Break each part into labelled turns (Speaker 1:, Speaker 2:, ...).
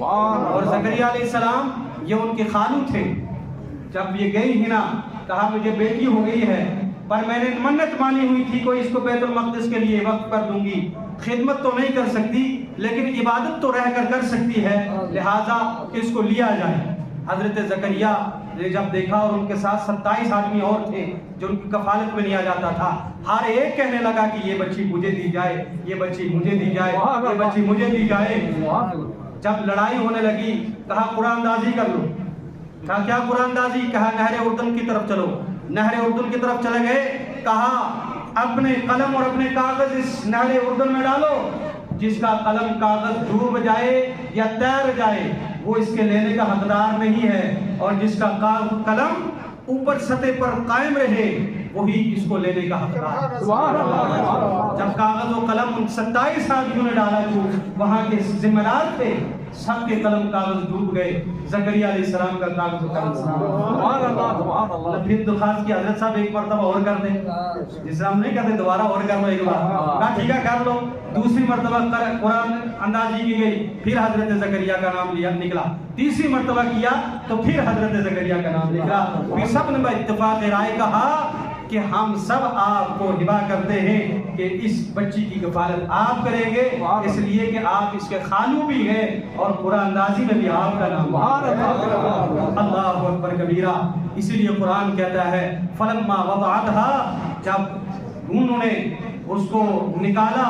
Speaker 1: اور زکریا علیہ السلام یہ ان کے خالو تھے. جب یہ گئی ہنا کہا مجھے بیٹی ہو گئی ہے پر میں نے منت مانی ہوئی تھی کوئی اس کو بیت المقدس کے لیے وقف کر دوں گی. خدمت تو نہیں کر سکتی لیکن عبادت تو رہ کر سکتی ہے, لہٰذا اس کو لیا جائے. حضرت زکریا نے جب دیکھا اور ان کے ساتھ 27 آدمی اور تھے جو ان کی کفالت میں لیا جاتا تھا, ہر ایک کہنے لگا کہ یہ بچی مجھے دی جائے, یہ بچی مجھے دی جائے, یہ بچی مجھے دی جائے. جب لڑائی ہونے لگی کہا قرآن اندازی کر لو. کہا کیا قرآن اندازی؟ کہا نہر اردن کی طرف چلو. نہر اردن کی طرف چلے گئے. کہا اپنے قلم اور اپنے کاغذ اس نہر اردن میں ڈالو, جس کا قلم کاغذ ڈوب جائے یا تیر جائے وہ اس کے لینے کا حقدار نہیں ہے, اور جس کا قلم اوپر سطح پر قائم رہے وہی اس کو لینے کا حقدار. جب کاغذ و قلم ان 27 آدمیوں نے ڈالا جو وہاں کے ذمہ دار تھے, سب کے قلم کاغذ ڈوب گئے. زکریا علیہ السلام کا کاغذ و قلم سبحان اللہ. پھر درخواست کی حضرت صاحب ایک مرتبہ اور کر دیں, جس طرح ہم نہیں کرتے دوبارہ اور کر لو ایک بار. کہا ٹھیک ہے کر لو. دوسری مرتبہ قرآن اندازی کی گئی, پھر حضرت زکریا کا نام لیا نکلا. تیسری مرتبہ کیا تو پھر حضرت زکریا کا نام نکلا. پھر سب نے اتفاق رائے کہا کہ ہم سب آپ کو ہبا کرتے ہیں کہ اس بچی کی کفالت آپ کریں گے, اس لیے کہ آپ اس کے خالو بھی ہیں اور قرآن اندازی میں بھی آپ کا نام. اللہ اکبر کبیرہ. اسی لیے قرآن کہتا ہے فلما وضعتها, جب انہوں نے اس کو نکالا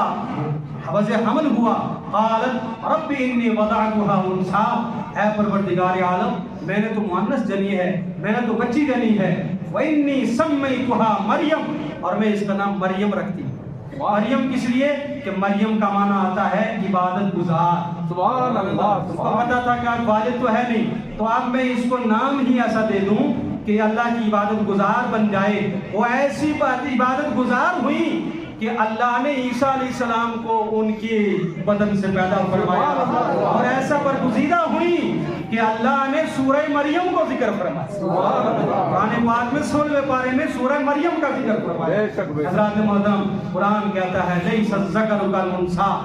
Speaker 1: حوض حمل ہوا, قالت رب انی وضعتها انثى, اے پروردگار عالم میں نے تو مؤنث جنی ہے, میں نے تو بچی جنی ہے. وَإِنِّي سَمَّيْتُهَا مریم, اور میں اس کا نام مریم رکھتی ہوں. مریم کس لیے کہ مریم کا معنی آتا ہے عبادت گزار. سبحان اللہ. اس کو پتا تھا کہ آپ والد تو ہے نہیں, تو اب میں اس کو نام ہی ایسا دے دوں کہ اللہ کی عبادت گزار بن جائے. وہ ایسی عبادت گزار ہوئی کہ اللہ نے عیسیٰ علیہ السلام کو ان کی بدن سے پیدا فرمایا, اور ایسا برگزیدہ ہوئی کہ اللہ نے سورہ مریم کو ذکر فرمایا. قرآن پاک میں 16ویں پارے میں سورہ مریم کا ذکر فرمایا. حضرات محترم, قرآن کہتا ہے لیس الذکر کالانثیٰ,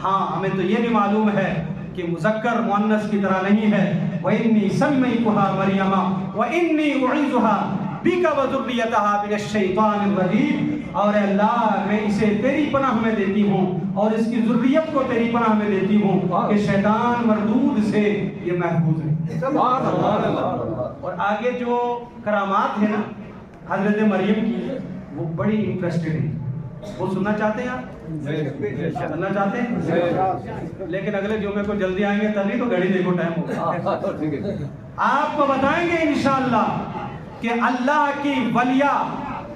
Speaker 1: ہاں ہمیں تو یہ بھی معلوم ہے کہ مذکر مؤنث کی طرح نہیں ہے. وَإِنِّي سَمَّيْتُهَا مَرْيَمَ وَإِنِّي أُعِيذُهَا بِكَ وَذُرِّيَّتَهَا مِنَ الشَّيْطَانِ الرَّجِيمِ, اور اللہ میں اسے تیری پناہ میں دیتی ہوں اور اس کی ذریت کو تیری پناہ میں دیتی ہوں کہ شیطان مردود سے یہ محفوظ ہے. سبحان اللہ. اور آگے جو کرامات ہیں نا حضرت مریم کی, وہ بڑی انٹرسٹڈ ہیں. وہ سننا چاہتے ہیں آپ؟ سننا چاہتے ہیں؟ لیکن اگلے جمعے کو جلدی آئیں گے تبھی تو گھڑی دیکھو ٹائم ہوگا. آپ کو بتائیں گے انشاءاللہ کہ اللہ کی ولیہ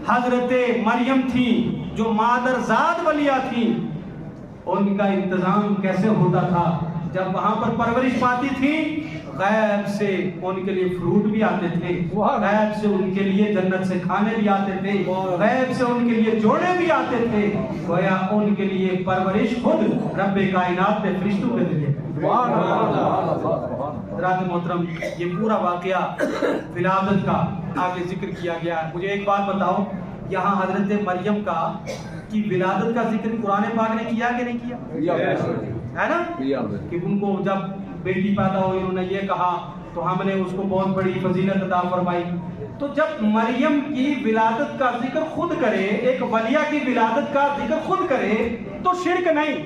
Speaker 1: حضرت مریم تھی جو مادر زاد ولیہ تھی, ان کا انتظام کیسے ہوتا تھا. جب وہاں پر پرورش پاتی تھی غیب سے ان کے لیے فروٹ بھی آتے تھے, غیب سے ان کے لیے جنت سے کھانے بھی آتے تھے, غیب سے ان کے لیے جوڑے بھی آتے تھے, گویا ان کے لیے پرورش خود رب کائنات نے فرشتوں نے دی. حضرات محترم, یہ پورا واقعہ ولادت کا آگے ذکر کیا گیا ہے. مجھے ایک بات بتاؤ, یہاں حضرت مریم کا کی ولادت کا ذکر قرآن پاک نے کیا کہ نہیں کیا ہے نا, کہ ان کو جب بیٹی پیدا ہوئی انہوں نے یہ کہا تو ہم نے اس کو بہت بڑی فضیلت عطا فرمائی. تو جب مریم کی ولادت کا ذکر خود کرے, ایک ولیہ کی ولادت کا ذکر خود کرے تو شرک نہیں,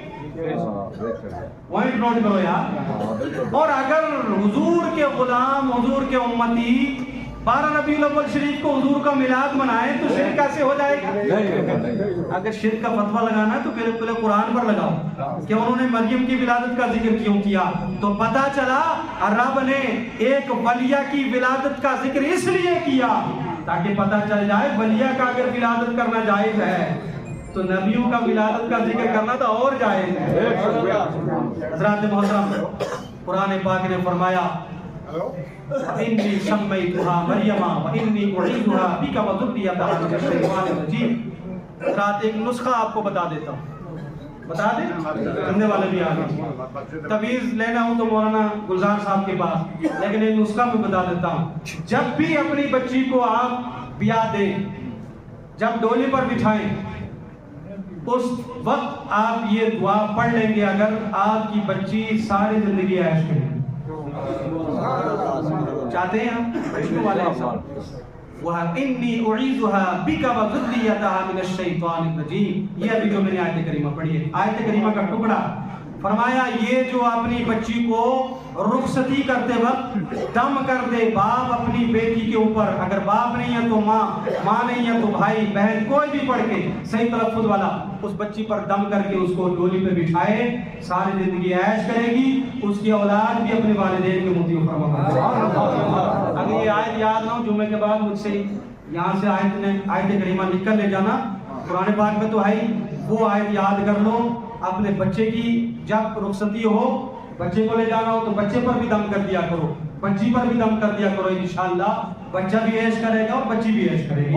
Speaker 1: پوائنٹ نوٹ کرو یار. اور اگر حضور کے غلام حضور کے امتی 12 ربیع الاول شریف کو حضور کا میلاد منائیں تو شرک کیسے ہو جائے گا؟ اگر شرک کا فتویٰ لگانا ہے تو پہلے قرآن پر لگاؤ کہ انہوں نے مریم کی ولادت کا ذکر کیوں کیا. تو پتا چلا رب نے ایک ولیہ کی ولادت کا ذکر اس لیے کیا تاکہ پتا چل جائے ولیہ کا اگر ولادت کرنا جائز ہے تو نبیوں کا ولادت کا ذکر کرنا تو اور جائز ہے. حضرات محترم, قرآن پاک نے فرمایا وَإِنِّي سَمَّيْتُهَا مَرْيَمَ وَإِنِّي أُعِيذُهَا بِكَ وَذُرِّيَّتَهَا مِنَ الشَّيْطَانِ الرَّجِيمِ. رات ایک نسخہ آپ کو بتا دیتا ہوں, بتا دیں, سننے والے بھی آگے. تعویذ لینا ہو تو مولانا گلزار صاحب کے پاس, لیکن ایک نسخہ میں بتا دیتا ہوں. جب بھی اپنی بچی کو آپ بیاہ دیں, جب ڈولی پر بٹھائیں, اس وقت آپ یہ دعا پڑھ لیں گے اگر آپ کی بچی ساری زندگی عیش کرے. چاہتے ہیں ہم بچوں والے وَإِنِّي أُعِيذُهَا بِكَ وَذُرِّيَّتَهَا مِنَ الشَّيْطَانِ الرَّجِيمِ. یہ ابھی جو میں نے آیت کریمہ پڑھی ہے، آیت کریمہ کا ٹکڑا فرمایا یہ جو اپنی بچی کو رخصتی کرتے وقت دم کر دے باپ اپنی بیٹی کے اوپر، اگر باپ نہیں ہے تو ماں، ماں نہیں ہے تو بھائی بہن، کوئی بھی پڑھ کے صحیح تلفظ والا اس بچی پر دم کر کے اس کو ڈولی پہ بٹھائے، ساری زندگی عیش کرے گی، اس کی اولاد بھی اپنے والدین کے مطیع فرما. اگر یہ آیت یاد نہ ہو جمعے کے بعد مجھ سے یہاں سے آیت کریمہ لکھ کر لے جانا، قرآن پاک میں تو ہے ہی، وہ آیت یاد کر لو. اپنے بچے کی جب رخصتی ہو، بچے کو لے جانا ہو تو بچے پر بھی دم کر دیا کرو، بچی پر بھی دم کر دیا کرو، انشاءاللہ بچہ بھی عیش کرے گا اور بچی بھی عیش کرے گی.